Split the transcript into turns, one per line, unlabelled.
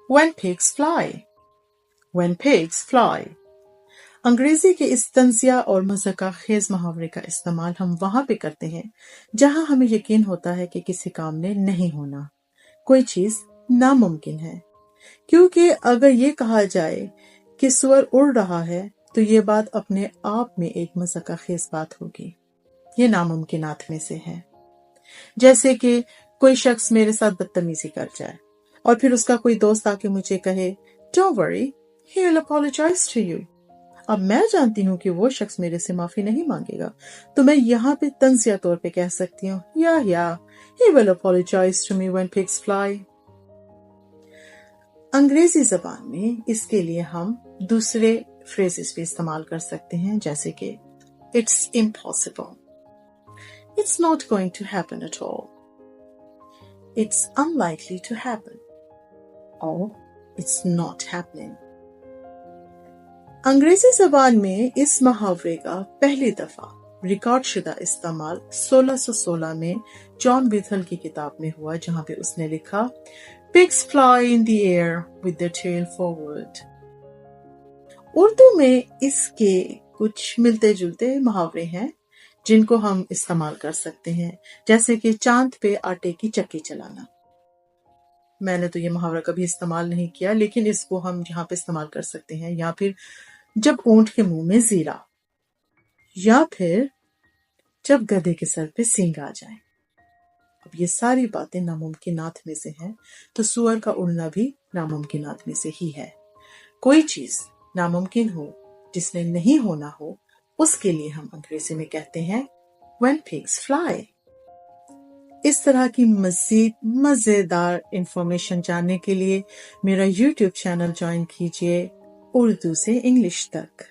When pigs fly. When pigs fly. अंग्रेजी के इस तंजिया और मज़ाक़खेज़ मुहावरे का इस्तेमाल हम वहां पे करते हैं जहां हमें यकीन होता है कि किसी काम ने नहीं होना, कोई चीज नामुमकिन है। क्योंकि अगर ये कहा जाए कि सुअर उड़ रहा है तो ये बात अपने आप में एक मज़ाक़खेज़ बात होगी। ये नामुमकिनात में से है। जैसे कि कोई शख्स मेरे साथ बदतमीजी कर जाए और फिर उसका कोई दोस्त आके मुझे कहे, don't worry, he will apologize to you. अब मैं जानती हूँ कि वो शख्स मेरे से माफी नहीं मांगेगा, तो मैं यहाँ पे तंजिया तौर पे कह सकती हूँ, या he will apologize to me when pigs fly. अंग्रेजी जबान में इसके लिए हम दूसरे फ्रेजेस भी इस्तेमाल कर सकते हैं, जैसे कि it's impossible, it's not going to happen at all, it's unlikely to happen, or it's not happening. अंग्रेजी जबान में इस मुहावरे का पहली दफा रिकॉर्ड शुदा इस्तेमाल 1616 में जॉन बीथल की किताब में हुआ, जहां पे उसने लिखा, pigs fly in the air with their tail forward. Urdu में इसके कुछ मिलते जुलते मुहावरे हैं जिनको हम इस्तेमाल कर सकते हैं, जैसे कि चांद पे आटे की चक्की चलाना। मैंने तो ये मुहावरा कभी इस्तेमाल नहीं किया, लेकिन इसको हम यहाँ पे इस्तेमाल कर सकते हैं। या फिर जब ऊंट के मुंह में जीरा, या फिर जब गधे के सर पे सींग आ जाए। अब ये सारी बातें नामुमकिनात में से हैं, तो सुअर का उड़ना भी नामुमकिनात में से ही है। कोई चीज नामुमकिन हो, जिसने नहीं होना हो, उसके लिए हम अंग्रेजी में कहते हैं when pigs fly। इस तरह की मजीद मजेदार इंफॉर्मेशन जानने के लिए मेरा YouTube चैनल ज्वाइन कीजिए, उर्दू से इंग्लिश तक।